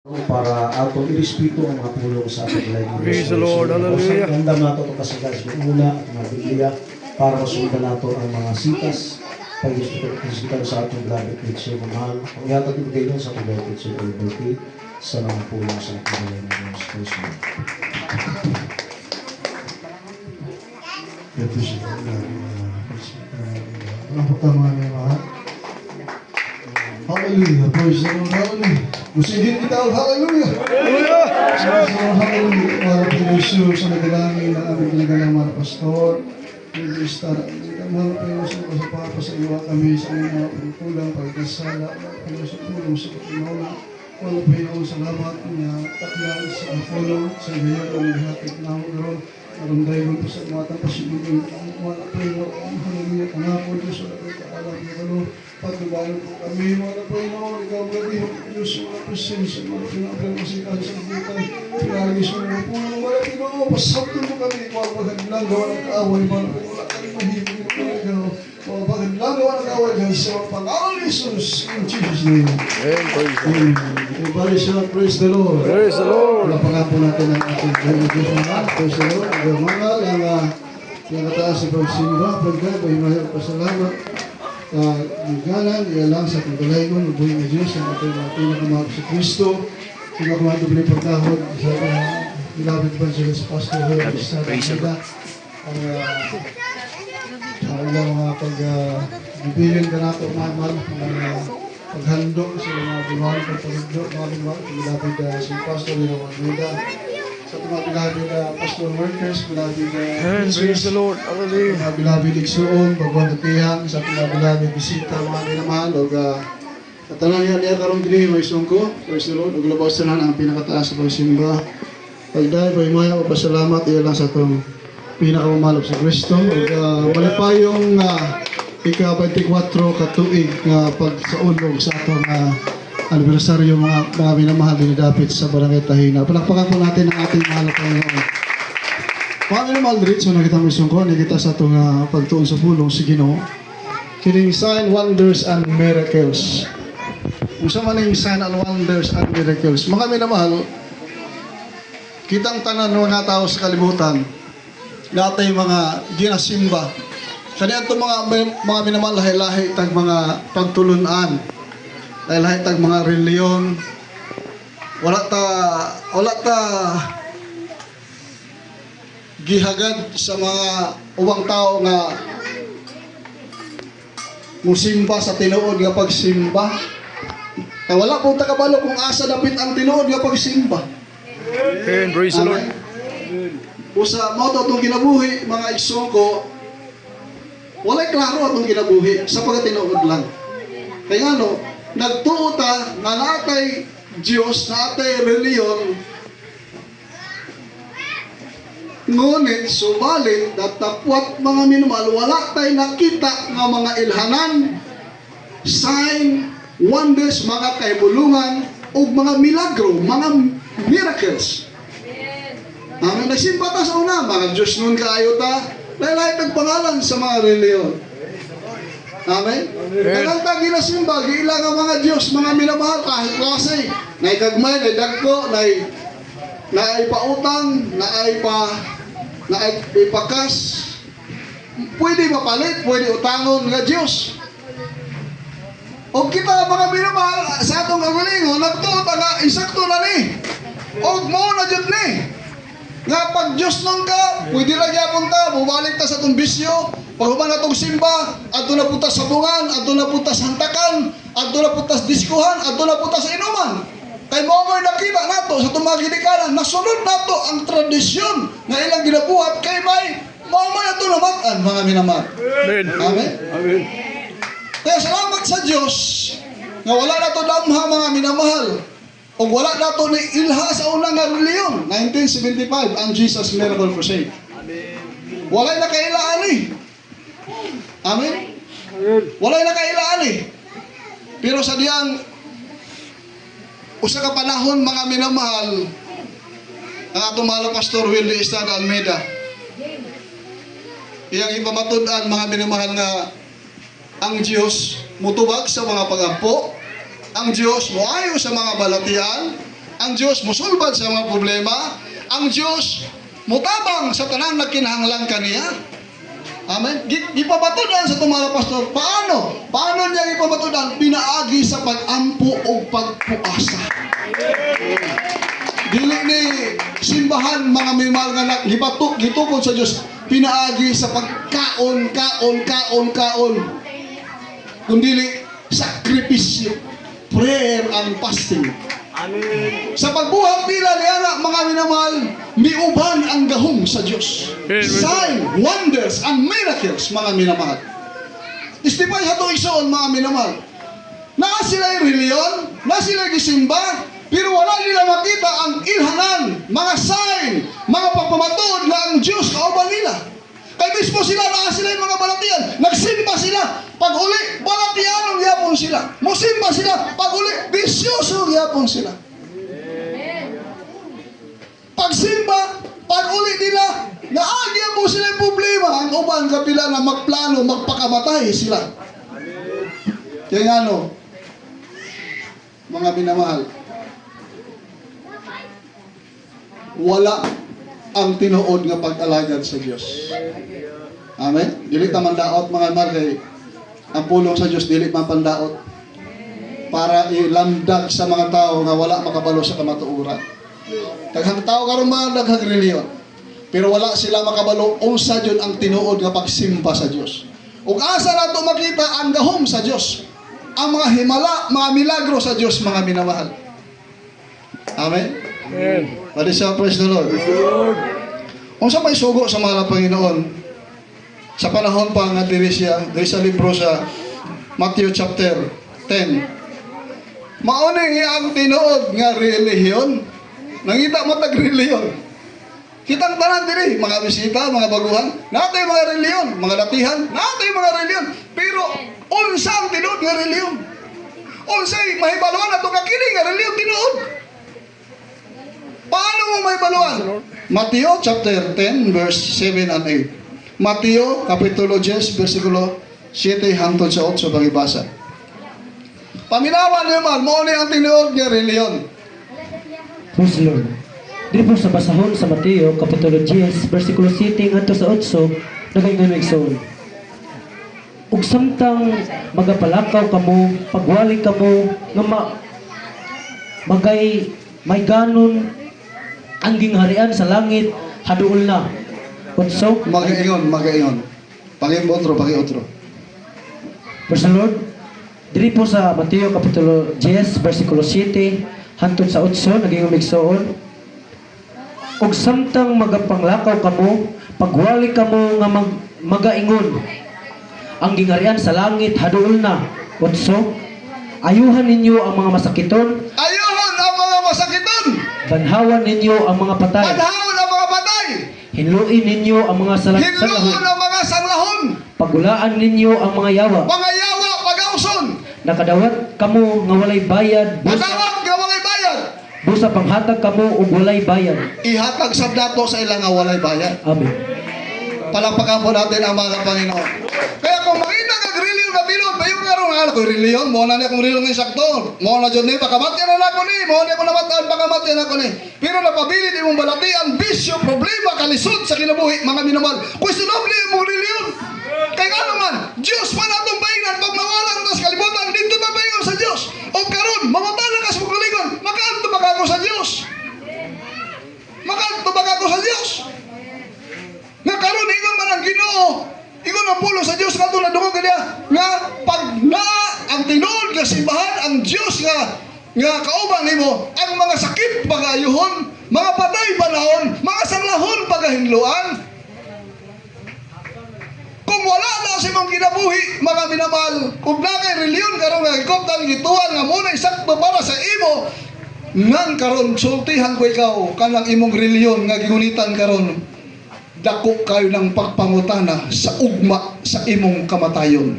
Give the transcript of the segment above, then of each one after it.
para atong irespeto ang mga pulong sa atong live. Praise the Lord, hallelujah. Ang ganda nato ito kasi guys, una at mga Biblia para masundan nato ang mga sitas pag-ispital sa atong glabit picture mahal. Ang yatag ibigay nun sa atong glabit picture Alberti sa mga pulong sa atong live ng Diyos. Praise the Lord. Ito siya ang pertama mga hallelujah, praise the Lord, hallelujah. Musigit kita, hallelujah. Hallelujah! Hallelujah. Para po Jesus sa nagalangin ng aming pinagalang mga pastor. Praise the Lord. Mga Panginoon sa Papa sa iwa kami sa mga pagkulang, pagkasala, Panginoon sa tulong sa Panginoon. Mga Panginoon, salamat niya, takyan sa tulong, sa gayon ang naghatid na ako doon. Marundayon po sa mga tapasibigin. Mga Panginoon, hallelujah, kanapon Diyos sa nagkaalam niya kalo. Pagdubalan po kami, mga Panginoon, ikaw gabi, Diyos, mga presensya, mga pinapagmasikan sa kabutan. Pinagis mo mga pulong, mga Panginoon, pasabton mo kami, mga pagkadilang gawa ng kaaway, mga Panginoon, wala kami mahibig ng Panginoon. Mga pagkadilang gawa ng kaaway, dahil sa pangalan ni Jesus, in Jesus' name. Amen. Everybody shout, praise the Lord. Praise the Lord. Palapakan po natin ang ating Diyos mga. Praise the Lord. Ang mga ang kataas sa pagsimba, pagka, mahal pasalamat. Galang, ialang sa kagalayon, mabuhay na Diyos, ang ating pinakamahal sa Kristo. Pinakamahal doble pagkahod sa Beloved Evangelist Pastor Hoyer Estrada Almeida. Ang ilang mga pag-bibilin ka nato, mahal, paghandog sa mga buwan, pagpaghandog, mga buwan, Beloved si Pastor Hoyer Almeida. Sa mga Beloved Pastor Workers, Beloved Praise the Lord, hallelujah. mga Beloved Igsuon, pagbuwan at tiyang, sa mga Beloved bisita, mga minamahal, o katanan yan niya karong dili, may sungko, praise the Lord, o labaw sa ang pinakataas sa pagsimba. Pagdahil, pagmaya, o pasalamat, iya lang sa itong pinakamalap sa Kristo, o malipayong ika-24 katuig nga pagsaulog sa itong anibersaryo mga minamahal din dapit sa Barangay Tahina. Palakpakan po natin ang ating mahal na Panginoon. Mga minamahal diretso na kita may sungko, kita sa itong pagtuon sa pulong si Ginoo. Kining sign, wonders, and miracles. Kung sa maning sign and wonders and miracles. Mga minamahal, kitang tanan mga tao sa kalibutan, natay mga ginasimba. Kanya itong mga minamahal lahi-lahi tag mga pagtulunan. Dahil lahat ang mga reliyon, wala ta gihagad sa mga ubang tao nga musimba sa tinuod nga pagsimba. Kaya wala pong takabalo kung asa dapit ang tinuod nga pagsimba. Amen, praise the Lord. Usa mo to itong kinabuhi, mga igsoon ko, wala'y klaro itong kinabuhi sa pagkatinuod lang. Kaya nagtuo ta nga natay Diyos, natay reliyon, ngunit subalit datapwat mga minumal, wala tay nakita nga mga ilhanan, sign, wonders, mga kaibulungan, o mga milagro, mga miracles. Amen. Nagsimba ta sa una, mga Diyos nun kaayo ta, lahat nagpangalan sa mga reliyon. Amen? Dagang ta ginasimba, giila nga mga Diyos, mga minamahal, kahit klase, na ikagmay, na dagko, na ipautang, na ipakas, pwede mapalit, pwede utangon nga Diyos. O kita mga minamahal, sa atong kagalingon, nagtuot nga, isakto na ni. O mo na dyan ni. Nga pag Diyos nung ka, pwede lang yapon ta, bumalik ta sa itong bisyo, paghuman na itong simba, ato na punta sa bungan, ato na punta sa hantakan, ato na punta sa diskuhan, ato na punta sa inuman. Kay mo mo'y nakita nato sa itong mga ginikanan, nasunod nato ang tradisyon na ilang ginabuhat, kay may mo mo'y ato namatan, mga minamahal. Amen. Amen? Amen. Kaya salamat sa Diyos, nga wala na ito damha mga minamahal, o wala na ito ni ilha sa unang nga reliyon, 1975, ang Jesus Miracle Crusade. Wala'y nakailaan eh. Amen? Wala'y nakailaan eh. Pero sa diyang usa ka panahon mga minamahal, ang atong mahal Pastor Willie Estrada Almeida, iyang ipamatud-an mga minamahal nga ang Diyos mutubag sa mga pagampo, ang Diyos moayo sa mga balatian, Ang Diyos musulbad sa mga problema. Ang Diyos mutabang sa tanang nagkinahanglan kaniya. Amen. Gipabatudan sa itong mga pastor. Paano? Paano niya gipabatudan? Pinaagi sa pag-ampo o pagpuasa. Dili ni simbahan mga mimahal nga gitukod sa Diyos. Pinaagi sa pagkaon, kaon. Kundili sakripisyo, prayer and fasting. Amen. Sa pagbuhat nila niya mga minamahal, miuban ang gahom sa Diyos. Sign, wonders, and miracles, mga minamahal. Istipay sa ito isoon, mga minamahal. Na sila'y reliyon, na sila'y gisimba, pero wala nila makita ang ilhanan, mga sign, mga pagpamatod na ang Diyos kauban nila. Kaya mismo sila, na sila yung mga balatian. Nagsimba sila. Pag uli, balatian ang yapon sila. Musimba sila. Pag uli, bisyoso ang yapon sila. Pagsimba, pag uli nila, naagya mo sila yung problema. Ang uban kapila na magplano, magpakamatay sila. Kaya nga no, mga minamahal, wala ang tinuod nga pag-alagad sa Diyos. Amen? Dili ta mandaot mga mahal kay ang pulong sa Diyos dili man pandaot para ilandag sa mga tao nga wala makabalo sa kamatuoran. Daghang tao karon mga daghang reliyon, pero wala sila makabalo unsa jud ang tinuod nga pagsimba sa Diyos. Ug asa nato makita ang gahom sa Diyos, ang mga himala, mga milagro sa Diyos, mga minamahal. Amen. Amen. Pwede siya, praise the Lord. Unsa may sugo sa mga Panginoon sa panahon pa nga diri sa libro sa Matthew chapter 10. Mauni ang tinuod nga relihiyon. Nangita mo tag relihiyon. Kitang tanan diri, mga bisita, mga baguhan, natay mga relihiyon, mga latihan, natay mga relihiyon. Pero unsa ang tinuod nga relihiyon? Unsay mahibaluan ato kakili nga relihiyon tinuod? Paano mo mahibaluan? Matthew chapter 10 verse 7 and 8. Mateo kapitulo 10 versikulo 7 hangtod sa 8 pagibasa. Paminawan niyo man mo ni ang tinuod nga relihiyon. Praise the Lord. Dili po sa basahon sa Mateo kapitulo 10 versikulo 7 ngadto sa 8 nagaingon igsoon. Ug samtang magapalakaw kamo, pagwali kamo nga magay may ganon ang gingharian sa langit haduol na. Kutso Magaingon. Pagi-otro. Praise the Lord. Diri po sa Mateo kapitulo 10 versikulo 7 hangtod sa 8 naging umigsoon. Ug samtang magapanglakaw kamo, pagwali kamo nga magaingon. Ang gingharian sa langit haduol na. Kutso ayuhan ninyo ang mga masakiton. Ayuhan ang mga masakiton. Banhawan ninyo ang mga patay. Banhawan ang mga patay. Hinluin ninyo ang mga Hinluon sanlahon. ang mga sanglahon. Pagulaan ninyo ang mga yawa. Mga yawa pag-auson. Nakadawat kamo nga walay bayad. Matawag nga walay bayad. Busa panghatag kamo ug walay bayad. Ihatag sa dato sa ilang nga walay bayad. Amen. Palakpakan po natin ang mga Panginoon. Kaya kung makita kag reliyon ka bilog, bayo nga ron ako reliyon, mo na ni akong reliyon ng sakto. Mo na jud ni pakamatyan na ako ni, mo na ako namatan pakamatyan ako ni. Pero napabilid imong balatian, bisyo, problema, kalisod sa kinabuhi, mga minamahal. Questionable imong reliyon. Kay ano man, Diyos pa natong bayinan pag mawala ka sa kalibutan, dito ta bayinan sa Dios. O karon, mamatala ka sa pagkaligon, makaadto ba ako sa Dios? Makaadto ba ako sa Dios? Nga karon ingon man ang Ginoo, ingon ang pulo sa Dios kadto na dungog kaniya nga pag naa ang tinuod nga simbahan ang Dios nga kauban nimo ang mga sakit pagayuhon, mga patay panahon, mga sanglahon pagahinluan. Kung wala na sa imong kinabuhi, mga minamahal, kung na kay reliyon karon nga ikoptan gituan nga muna isakto para sa imo, ngan karon sultihan ko ikaw kanang imong reliyon nga gingunitan karon. Dako kayo ng pagpangutana sa ugma sa imong kamatayon.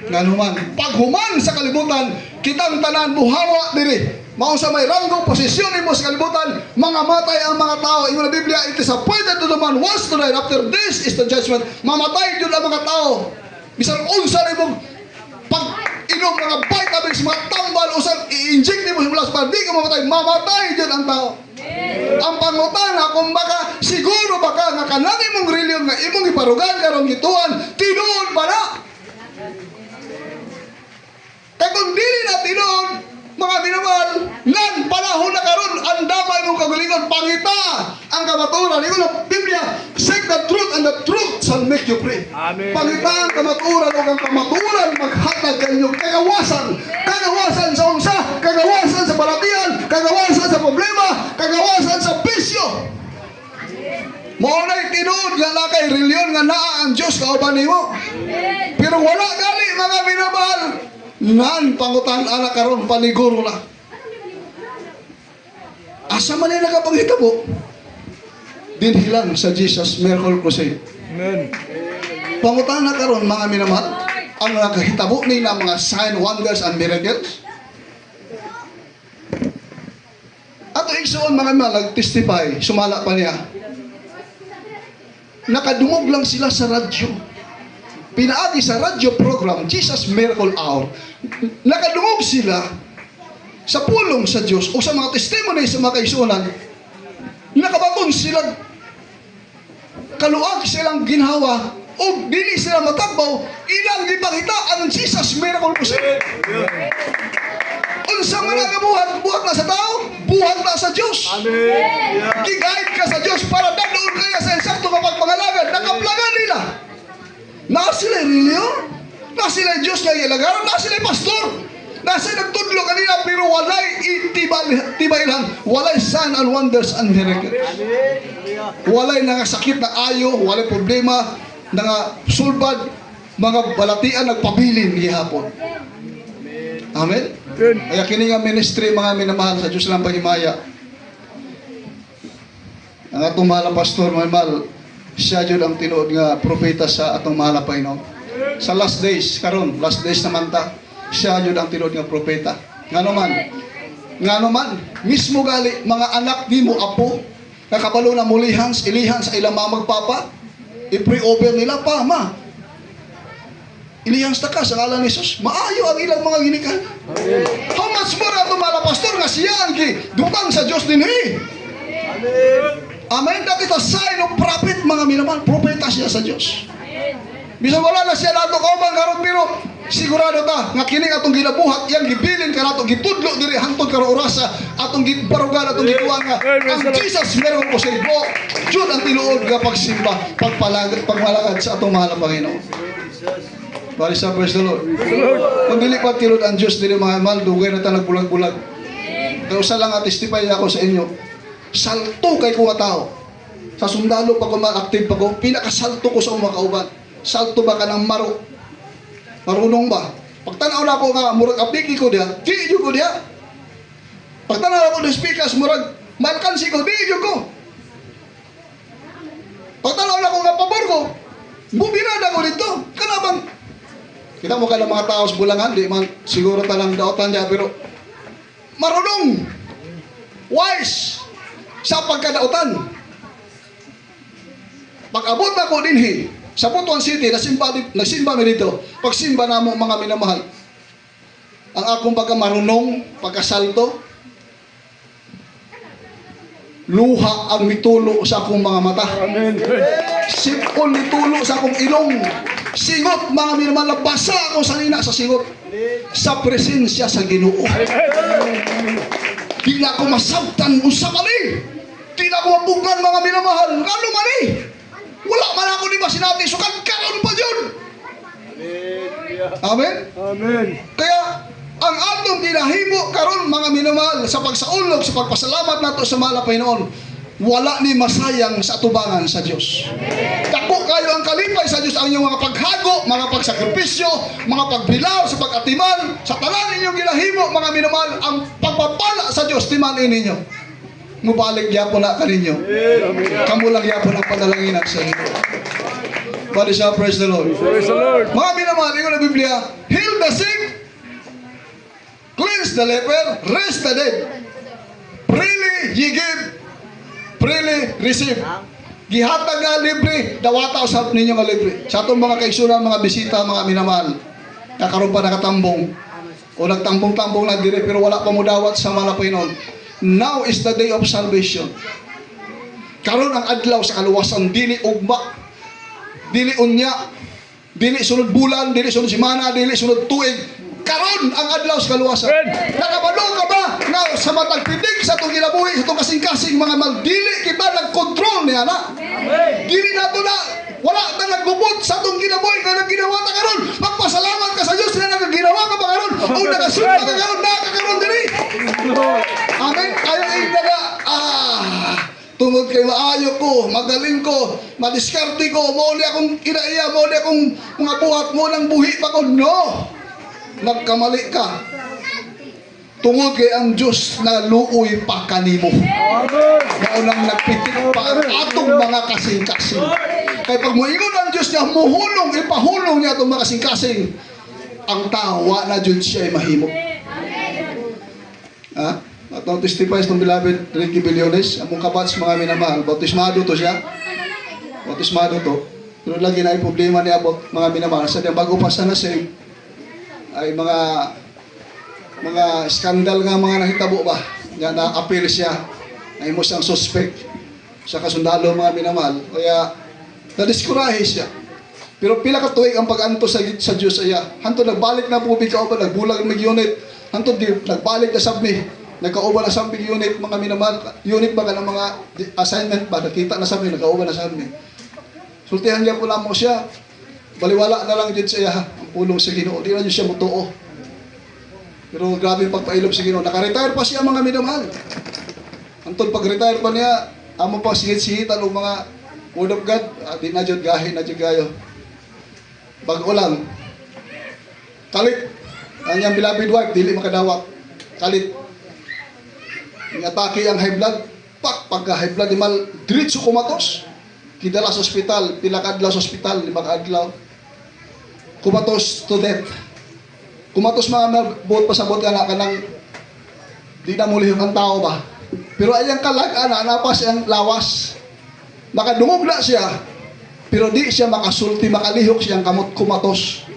Nganuman, paghuman sa kalibutan, kitang tanan buhawa diri. Mao sa may ranggo posisyon imo sa kalibutan, mga matay ang mga tao. Imo na Biblia, it is appointed to the man once to die, after this is the judgment. Mamatay jud ang mga tao. Bisan unsa imong inom mga vitamins, mga tambal, usang i-inject mo sa mulas para di ka mamatay. Mamatay dyan ang tao. Ang pangutana, kung baka, siguro baka nga kanang imong reliyon nga imong iparugan karong gituan, tinuod ba na? Kaya kung dili na tinuod, mga minamahal, nan panahon na karon ang damay mong kagalingon, pangita ang kamaturan. Ikaw na Biblia, seek the truth and the truth shall make you free. Amen. Pangita ang kamaturan o ang kamaturan maghatag kanyong kagawasan. Kagawasan sa unsa, kagawasan sa balatian, kagawasan sa problema, kagawasan sa bisyo. Maunay tinuod nga na kay reliyon nga naa ang Diyos kauban nimo. Pero wala gali mga minamahal. Nan pangutan anak karon paniguro na. Asa man nila nakapanghitabo? Dinhilan sa Jesus Miracle Crusade. Amen. Pangutan na karon mga minamahal, ang nakahitabo ni na mga sign, wonders, and miracles. Ato igsoon mga minamahal, nag-testify, sumala pa niya. Nakadungog lang sila sa radyo. Pinaagi sa radyo program, Jesus Miracle Hour. Nakadungog sila sa pulong sa Diyos o sa mga testimony sa mga kaisunan. Nakabaton sila, kaluag silang ginhawa o dili sila matagbaw, ilang gipakita ang Jesus Miracle Crusade. Unsa man ang buhat, buhat na sa tao, buhat na sa Diyos. Gigayad ka sa Diyos para dadoon kaya sa insakto kapag pangalagad, nakaplagan nila. Na sila reliyon, na sila Diyos na ilagaran, na sila pastor, na sila nagtudlo kanila, pero walay tibay lang, walay sign and wonders and miracles. Walay nangasakit na ayo, walay problema, nangasulbad, mga balatian nagpabilin gihapon. Amen? Kaya kini nga ministry mga minamahal sa Diyos lang pahimaya. Ang atong mahal na pastor, mga mahal, siya yun ang tinuod nga propeta sa atong mahal na Panginoon. Sa last days, karon last days naman ta, siya yun ang tinuod nga propeta. Nga naman, mismo gali, mga anak ni mo, apo, nakabalo na mulihans, ilihan sa ilang mga magpapa, i-pray over nila pa, ma. Ilihans ta ka sa ngalan ni Jesus, maayo ang ilang mga ginikan. How much more ato mga pastor nga siya ang dutang sa Diyos din Amen. That is a sign of prophet mga minamahal. Propeta siya sa Diyos. Bisa wala na siya nato kauban karon pero sigurado ta nga kini atong gilabuhat yang gibilin ka nato gitudlo diri hangtod karo orasa atong gibarugan atong gituan nga ang Jesus meron ko sa ibo. Jud ang tinuod nga pagsimba, pagmalagad sa atong mahal na Panginoon. Bali sa praise the Lord. Kung dili pa tilod ang Diyos dili mga mahal, dugay na ta nagbulag-bulag. Pero usa lang testify ako sa inyo. Salto kay ko tao. Sa sundalo pa ko active pa ko, pinakasalto ko sa umakauban. Salto ba ka ng maro? Marunong ba? Pagtanaw na ko nga, murag apiki ko diya, di ko diya. Pagtanaw ako ng speakers, murag malkansi ko, di ko. Pagtanaw na ko nga pabor ko, bubirada ko dito. Kanabang, kita mo ka ng mga tao sa bulangan, di man siguro talang daotan niya, pero marunong, wise, sa pagkadautan. Pag-abot na ko dinhi sa Butuan City, nagsimba mi dito. Pagsimba na mo mga minamahal, ang akong pagkamarunong, pagkasalto, luha ang mitulo sa akong mga mata. Sipon mitulo sa akong ilong. Singot mga minamahal, basa ako sa nina sa singot. Sa presensya sa Ginoo. Di na ako masabtan unsa mali. Di na ako mabugan mga minamahal. Ano mali? Wala man ako di ba sinabi, sukan karon pa yun. Amen? Amen. Kaya, ang atong ginahimo karon mga minamahal sa pagsaulog, sa pagpasalamat nato sa mahal na Panginoon, wala ni masayang sa atubangan sa Diyos. Dako kayo ang kalipay sa Diyos ang inyong mga paghago, mga pagsakripisyo, mga pagbilaw sa pag-atiman, sa tanan ninyong ginahimo mga minamahal, ang pagpapala sa Diyos, timanin ninyo. Mubalik yapon na kaninyo. Kamu lang yapon ang panalanginan sa inyo. Bali siya, praise the Lord. Praise the Lord. Mga minamahal, ingon na Biblia, heal the sick, cleanse the leper, raise the dead. Freely ye give, freely receive. Gihatag nga libre, dawata usap ninyo nga libre. Sa itong mga kaisunan, mga bisita, mga minamahal. Kakaroon pa nakatambong. O nagtambong-tambong na dire pero wala pa mo dawat sa malapinon. Now is the day of salvation. Karon ang adlaw sa kaluwasan, dili ugma, dili unya, dili sunod bulan, dili sunod semana, dili sunod tuig. Karon ang adlaw sa kaluwasan. Nakabalo ka ba nga sa matag pitig sa itong kinabuhi, sa itong kasing-kasing mga magdili kita nagkontrol niya na. Dili na ito na, wala na nagbubot sa itong kinabuhi ka nang ginawa na karon. Magpasalamat ka sa Diyos na nagaginawa ka ba karon o nagasunod ka karon, nakakaroon diri. Amen. Kaya naga, tungod kay maayo ko, magaling ko, madiskarte ko, muli akong kinaiya, muli akong mga buhat mo ng buhi pa ko. No! Nagkamali ka. Tungod kay ang Diyos na luoy pa kanimo. Maunang nagpitik pa ang atong mga kasing-kasing. Kaya pag moingon ang Diyos niya, muhulong, ipahulong niya itong mga kasing-kasing. Ang tawa na Diyos siya ay mahimo. Ha? At nang testifies ng beloved Ricky Billones, among kabats mga minamahal, bautismado to siya. Bautismado to. Pero lagi na ay problema niya about mga minamahal. Sa bago pa sana save, ay mga skandal nga mga nahitabo ba nga na-appeal siya na imo siyang suspect sa kasundalo mga minamahal. Kaya na-discourage siya. Pero pila ka tuig ang pag-anto sa Diyos ay hanto nagbalik na po kauban, nagbulag ng unit, hanto nagbalik na sabmi, nagkauban na sabmi unit mga minamahal, unit ba ka ng mga assignment ba, nakita na sabmi, nagkauban na sabmi. Sultihan niya po lang mo siya, baliwala na lang dyan siya, ang pulong sa Ginoo, di na dyan siya mutuo. Pero grabe yung pagpailob sa Ginoo, naka-retire pa siya mga minamahal. Antong pag-retire pa niya, amo pa sihit-sihitan o mga word of God, di na dyan gahin, na dyan gayo. Bago lang, kalit, ang niyang beloved wife, dili makadawat, kalit. Atake ang high blood, pagka-high blood, imal, diretso kumatos. Kidala sa ospital, pila kadlaw sa ospital, 5 kadlaw. Kumatos to death. Kumatos mga buot pasabot ka na kanang di na muli ang tao ba. Pero ayang kalag-ana, napas siyang lawas. Makadungog na siya, pero di siya makasulti, makalihok siyang kamot kumatos.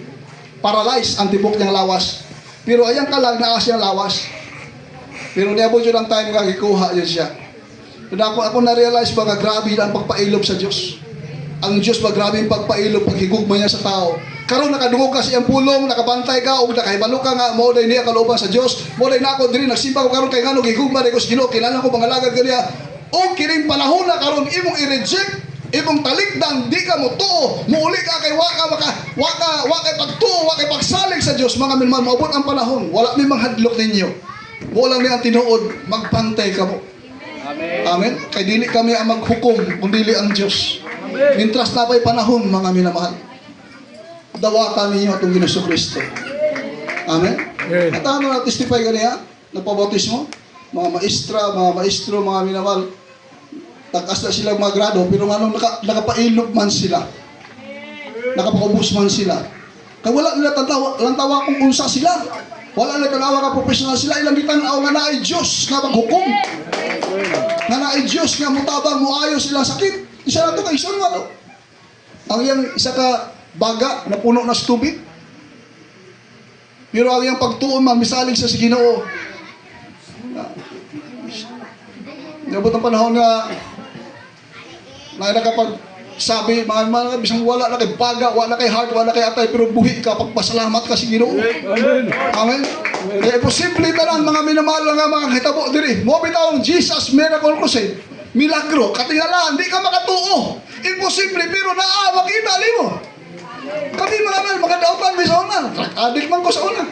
Paralyzed ang tibok niyang lawas. Pero ayang kalag na siyang lawas. Pero niabot yun ang time nga gikuha yun siya. Kaya ako na-realize ba nga grabe ang pagpailob sa Diyos. Ang Diyos ba grabe ang pagpailob, paghigugma niya sa tao. Karon nakadungog ka sa iyang pulong, nakabantay ka, o nakahibalo ka nga, mo day niya kalooban sa Diyos, mo day na ako diri, nagsimba ko karon kay ngano, gigugma day ko sa Ginoo, kinala ko pangalagad kaniya. O kining panahon na karon imong i-reject, imong talikdan, di ka mo tuo, muuli ka kay waka pagtuo, waka pagsalig sa Diyos, mga minman, maabot ang panahon, wala may manghadlok ninyo. Wala niya ang tinuod, magpantay ka mo. Amen. Kay dili kami ang maghukom kung dili ang Diyos. Mintras na pa'y panahon, mga minamahal, dawatan ninyo itong Ginoong Kristo. Amen. At ano na-testify ka niya? Nagpabautismo? Mga maestro, mga minamahal, takas na sila mga grado, pero nga nakapailog man sila. Nakapaubos man sila. Kaya wala nila lantawa kung unsa sila. Wala nila tanawa ka professional sila. Ilang gitanaw nga na ay Diyos nga maghukom. Nga na ay Diyos nga mutabang muayo sila sakit. Isa na ito kay isa nga to. Ang iyang isa ka baga na puno na sa tubig. Pero ang iyang pagtuon man, misalig sa Ginoo. Nabot ang panahon nga nakapagsabi, mga bisang wala na kay baga, wala kay heart, wala kay atay, pero buhi ka, pagpasalamat ka sa Ginoo. Amen. Kaya posible tanan mga minamahal nga mga hitabo diri. Mo bitaw Jesus Miracle Crusade. Milagro, katingalaan, di ka makatuo. Imposible, pero makita limo. Kami mga dautan may sa una. Adik man ko sa una.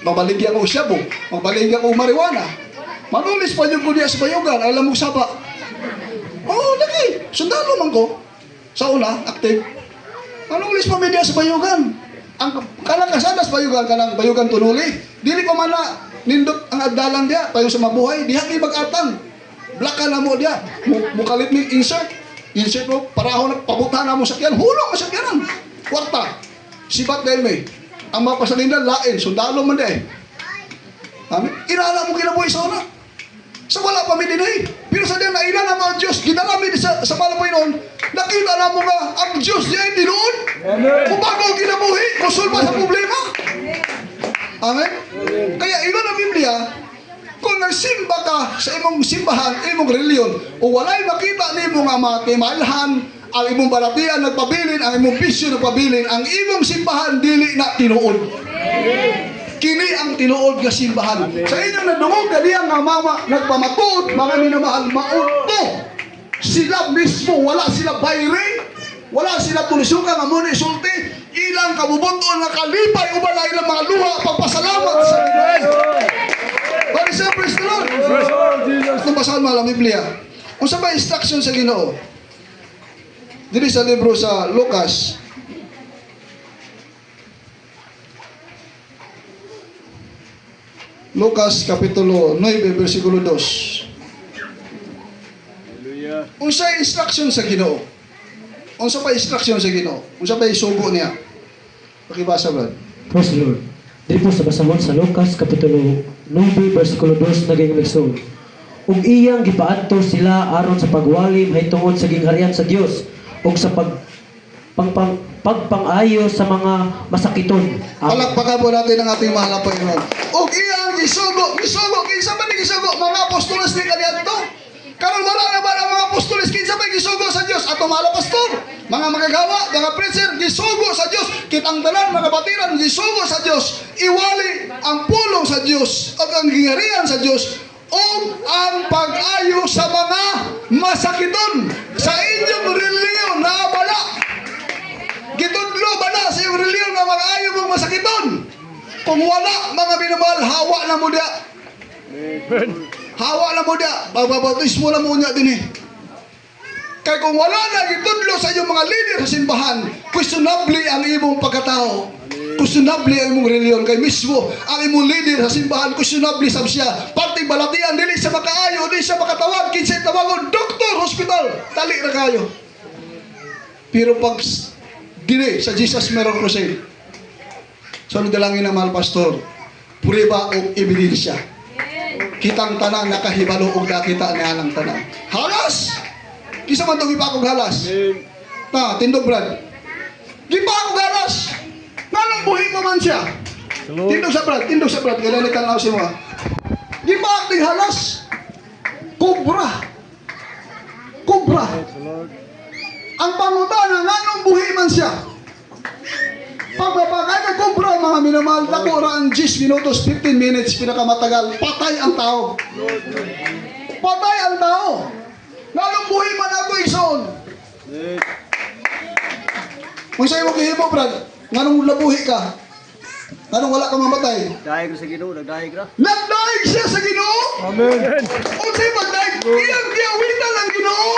Mabaligyan ko shabu, mabaligyan ko marijuana. Manulis pa yung kuliya sa bayugan, alam mo saba. Oh, lagi, sundalo man ko. Sa una, active. Manulis pa media sa bayugan. Ang kanang kasadas bayugan, kanang bayugan tunuli. Dili pa man na nindot ang adalan dia, payo sa mabuhay, diha kay bag-atang. Blaka na mo dia, mukalit ni insert mo, paraho na pabutan na mo sakyan, hulong mo sakyanan. Kwarta, sibat dahil may, ang mga pasalindan lain, sundalo man dahil. Amen. Inala mo kinabuhi sa una. Sa wala pa kami din eh. Pero sa diyan na ilan ang mga Diyos, ginalami sa palapoy noon, nakita na mo nga, ang Diyos niya hindi noon. Kung bago ginabuhi, kusulba sa problema. Amen? Kaya ilan ang Biblia, kung nagsimba ka sa imong simbahan, imong reliyon, o walay makita nimo nga mga kimailhan, ang imong balatian nagpabilin, ang imong bisyo nagpabilin, ang imong simbahan dili na tinuod. Kini ang tinuod nga simbahan. Sa inyo nadungog kaniya nga mama nagpamatuod, mga minamahal mauto. Sila mismo, wala sila bayre, wala sila tulisukan nga muna isulti, ilang kabubuton nga kalipay ubala ilang mga luha pagpasalamat sa Ginoo. Bali sa praise the Lord. Nung basahan mo ang Biblia, kung sa ba instruction sa Ginoo, dito sa libro sa Lucas, Lucas Kapitulo 9, versikulo 2. Unsa instruction sa Ginoo? Unsa pa instruction sa Ginoo? Unsa pa isugo niya? Pakibasa ba? Praise the Lord. Dili po sa basahon sa Lucas Kapitulo 9, versikulo 2 naging nagsuon. Ug iyang gipaadto sila aron sa pagwali mahitungod sa gingharian sa Dios ug sa pagpangayo sa mga masakiton. Palakpakan po natin ang ating mahal na Panginoon. Ug iyang gisugo, kinsa ba ni gisugo? Mga apostoles ni kaniadto. Karon wala na ba ang mga apostoles kinsa ba gisugo sa Dios? Ato mga pastor, mga magagawa, mga preacher gisugo sa Dios. Kitang tanan mga batiran gisugo sa Dios. Iwali ang pulong sa Dios ug ang gingharian sa Dios o ang pag-ayo sa mga masakiton sa inyong reliyon na bala. Gitudlo ba na sa iyong reliyon na mag-ayo mong masakiton? Kung wala, mga minamahal, hawa na mo dia. Hawa na mo dia. Bababautismo na mo niya din eh. Kaya kung wala na gitudlo sa iyong mga leader sa simbahan, questionable ang imong pagkatao. Questionable ang imong reliyon. Kaya mismo, ang imong leader sa simbahan, questionable sab siya. Pati balatian, dili siya makaayo, dili siya makatawag, kinsay tawagon, doktor, hospital, tali na kayo. Pero pag dili sa Jesus Miracle Crusade, so dalangin ng mahal pastor, puriba o ebidensya. Kitang tanan nakahibalo og nakita niya ng tanan. Halas! Kisa man itong ipa akong halas. Ta, tindog brad. Gipa akong halas. Nanong buhi pa man siya. Tindog sa brad. Kailan itanaw si mo. Gipa akong halas. Kubra. Ang pangutana, nanong buhi man siya. Pagpapakay ka kumpra mga minamahal, nakura ang 10 minutos, 15 minutes, pinakamatagal, patay ang tao. Patay ang tao. Nganong buhi man ako igsoon. Kung sa'yo mo kihimo, brad, nganong labuhi ka? Nganong wala ka mamatay? Dahil ko sa Ginoo, nagdahig ra. Nagdaig siya sa Ginoo? Amen. O sa'yo magdaig, iyang diyawitan ang Ginoo?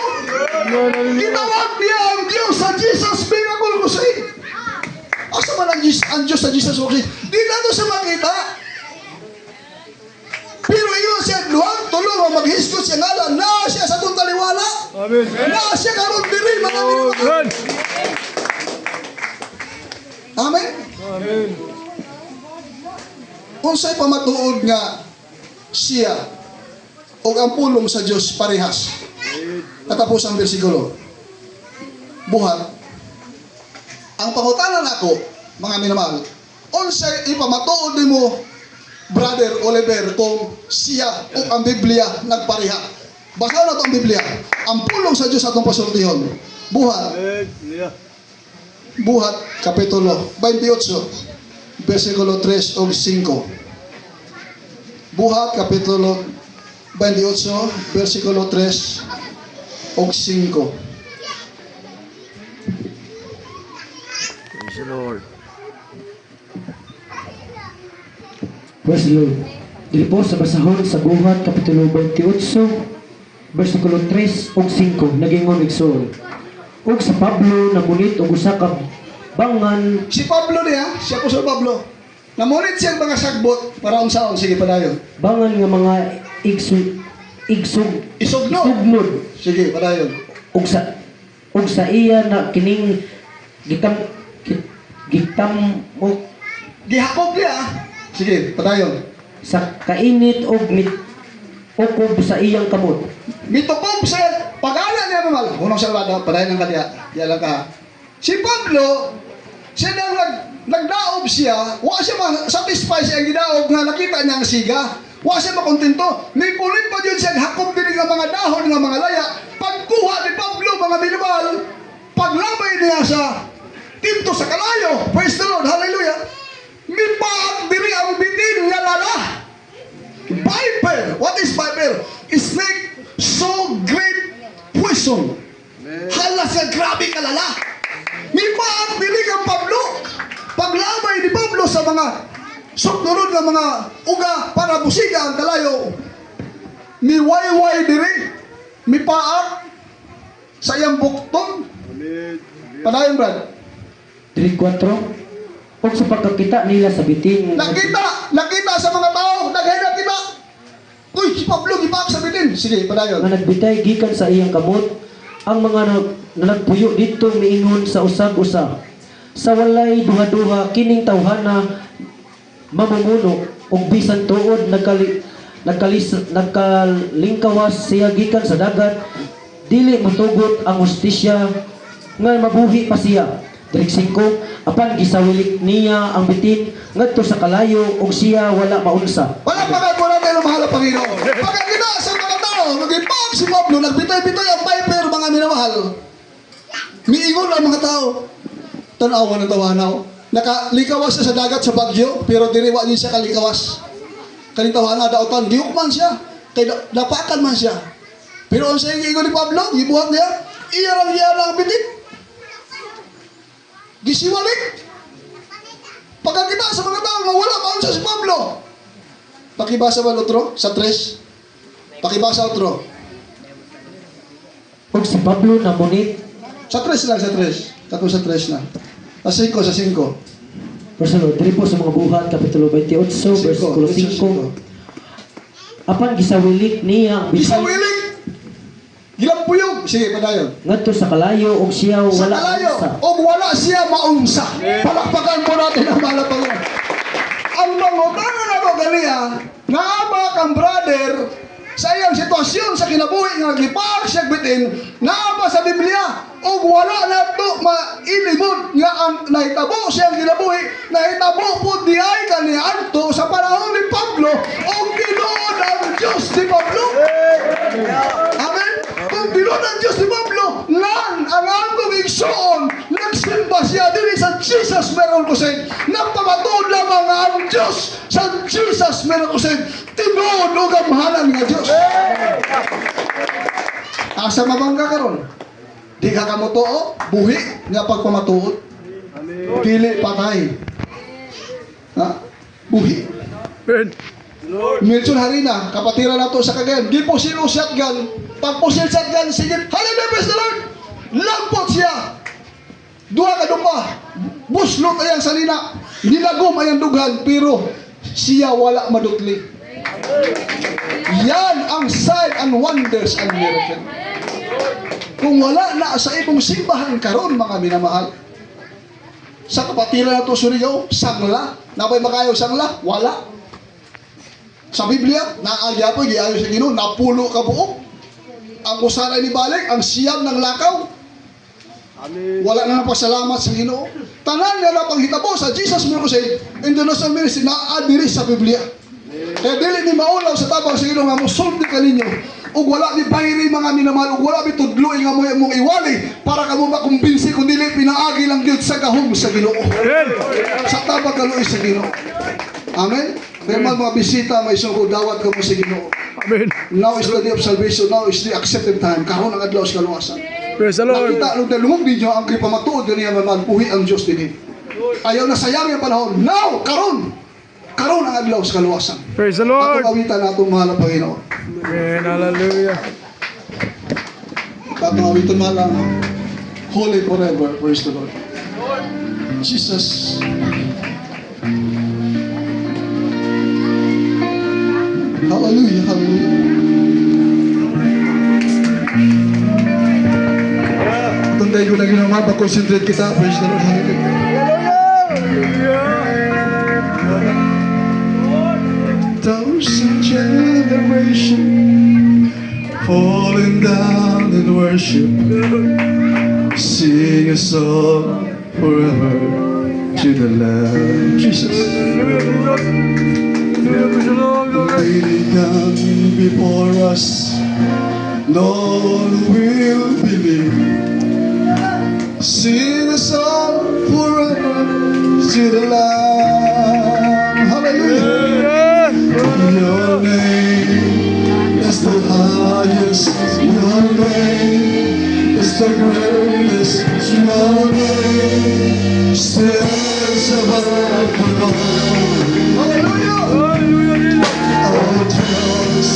Kitawag niya ang Diyos sa Jesus Miracle Crusade. Asa man ang Diyos sa Jesus Crusade? Di na ito siya makita. Pero iyon siya luwag, tulong ang maghiskot siya ngalan. Na siya sa itong taliwala. Amen. Na siya karon diri mga minamahal. Amen. Amen. Unsay pamatuod nga siya o ang pulong sa Diyos parehas. Katapos ang bersikulo. Buhat. Ang pangutanan ako, mga minamahal, unsay ipamatuod nimo, Brother Oliver, kung siya o ang Biblia nagpareha. Basa na ito ang Biblia. Ang pulong sa Diyos atong pasultihon. Buhat. Buhat, Kapitulo 28, versikulo 3 o 5. Buhat, Kapitulo 28, versikulo 3 o 5. Praise the Lord. Praise the Lord. Dili po sa basahon sa Buhat Kapitulo 28, versikulo 3 ug 5 nagingon igsoon. Ug sa Pablo namunit og usa ka bangan. Si Pablo niya, si Apostol Pablo, namunit siyang mga sagbot para unsaon. Sige, padayon. Bangan nga mga igsug Isugnod. Sige, padayon. ug sa iya na kining gitam mo Gihakog niya. Sige, padayon. sa kainit og ukob sa iyang kamot. Mitukob sa pag-ala niya mamal. Unang salwada, padayon ng kanya. Yan lang ka. Si Pablo, siya nang nagdaob siya, wa siya ma-satisfy siya ang gidaob nga nakita niya ang siga. Wa siya makontento. May pulit pa yun siya hakop din ng mga dahon, ng mga laya. Pagkuha ni Pablo, mga minabal, paglabay niya sa tinto sa kalayo. Praise the Lord. Hallelujah. May paak diri ang bitin nga lala. Viper. What is viper? Snake so great poison. Halas nga grabe kalala. May paak diri ang Pablo. Paglabay ni Pablo sa mga suknurod ng mga uga para busiga ang kalayo. May wayway diri. May paak sa iyang bukton. Padayon, Brad. 3-4. Ug sa pagkakita nila sa bitin, Nakita sa mga tao, daghay na kita. Uy, si Pablo, gipaak sa bitin. Sige, padayon. nga nagbitay gikan sa iyang kamot, ang mga nagpuyo dito miingon sa usag-usa. Sa walay duha-duha kining tawhana mamumuno ug bisan tuod nagkalingkawas siya gikan sa dagat, dili motugot ang hustisya nga mabuhi pa siya. Direk 5, apan gisawilik niya ang bitin ngadto sa kalayo ug siya wala maunsa. Wala pagkakuha natin ang mahal na Panginoon. Pagkakita sa mga tao, nag-ipaak si Pablo, nagbitay-bitay ang viper, mga minamahal. Miingon ang mga tao. Tanawa ng tawanaw. Nakalikawas siya sa dagat sa bagyo, pero diriwa niya siya kalikawas. Kalitawana, daotan, giyukman siya. Kaya napakan man siya. Pero ang sa'yo ingon ni Pablo, gibuhat niya, iyarang bitin. Gisiwalik. Pagkakita sa mga tao nga wala maunsa si Pablo. Pakibasa ba otro? Sa 3. Pakibasa otro. Ug si Pablo namunit Sa 3 lang, sa 3. Kato sa 3 na. Sa 5, sa 5. Personal, diri po sa mga buhat, Kapitulo 28, versikulo 5. Apan gisawilik niya ang bitin Gisawilik. Gilampuyog. Sige, padayon. ngadto sa kalayo ug siya Sa wala kalayo. maunsa. O wala siya maunsa. Palakpakan po natin ang mahal na Panginoon. Ang pangutangan ako ganiya, naaba kang brother, sa iyang sitwasyon sa kinabuhi nga gipaak siya bitin, naaba sa Biblia, o wala na ito mainimod nga ang nahitabo siyang kinabuhi, nahitabo po di ay kaniadto sa panahon ni Pablo, o ginoon ang Diyos ni Pablo. Amen? Kung ginoon ang Diyos ni Pablo, nan ang among igsoon, nagsimba siya dili sa Jesus meron ko sa nagpamatuod lamang nga ang Diyos sa Jesus meron ko sa tinuod o gamhanan nga Diyos. Asa mabangga karon? Di ka kamutuo, buhi nga pagpamatuod. Dili patay. Ha? Buhi. Amen. Milson Harina, kapatira na to sa Cagayan. Gipusil o shotgun. Pagpusil shotgun, sige, hallelujah, praise the Lord. Lampot siya. Duha ka dupa. Buslot ayang salina. Nilagom ayang dughan. Pero siya wala madutli. Yan ang sign and wonders and miracle. Kung wala na sa ibong simbahan karon mga minamahal. Sa kapatira na to Surigao, sangla. Napay makayo sangla? Wala. Sa Biblia, naagya po, giayo sa Ginoo, napulo ka buok. Ang usaray ni balik, ang siyam ng lakaw. Amen. Wala na pasalamat sa Ginoo. Tanan nga na panghitabo sa Jesus Miracles International Ministry na adiri sa Biblia. Kaya dili ni maulaw sa tabang sa Ginoo nga mosulti ka ninyo. Ug wala ni bayri mga minamahal, ug wala ni tudloy nga mong iwali para kamo makumbinsi kun dili pinaagi lang gyud sa gahom sa Ginoo. Amen. Sa tabang kaluoy sa Ginoo. Amen. Kaya mga bisita, may sungko, dawat ka mo sa Ginoo. Amen. Now is the day of salvation. Now is the accepted time. Karon ang adlaw sa kaluwasan. Praise the Lord. Nakita nung dalungog ninyo ang kipamatuod niya mamanpuhi ang Diyos din. Ayaw na sayang yung panahon. Now, karon. Karon ang adlaw sa kaluwasan. Praise the Lord. Atong awitan na itong mahal na Panginoon. Amen. Hallelujah. Atong awitan mahal ang holy forever. Praise the Lord. Jesus. Hallelujah, hallelujah. Itong tayo ko na ginawa, pag-concentrate kita. Praise the Lord, hallelujah. Hallelujah. Down thousand generations falling down in worship, sing a song forever to the Lamb. Jesus. Really come before us, no one will believe. Sing a song forever to the Lamb. Hallelujah. Your name is the highest. Your name is the greatest. Your name stands above the Lord. Hallelujah. All thrones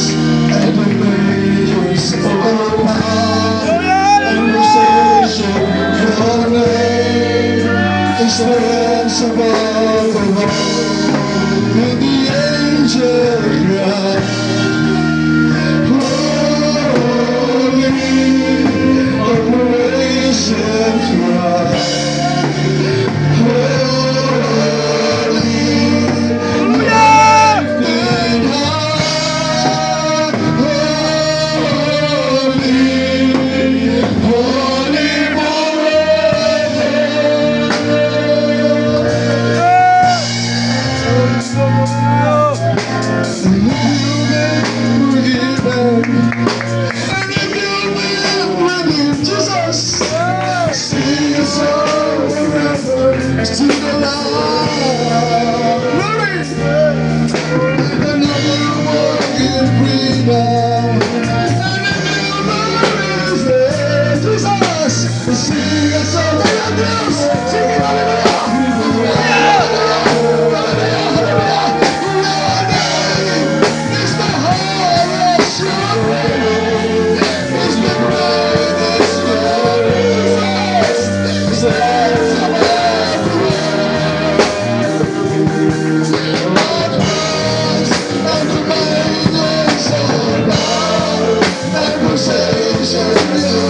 and dominions, all power and possession. Your name stands above the Lord. And the angels cry, holy, all creation cry, holy, lifted high, holy, holy to the Lord. Glory! And everyone in freedom. And everyone is there. Jesus! Sing a song. Sing it, it's the highest. Your name is the greatest. It's the and the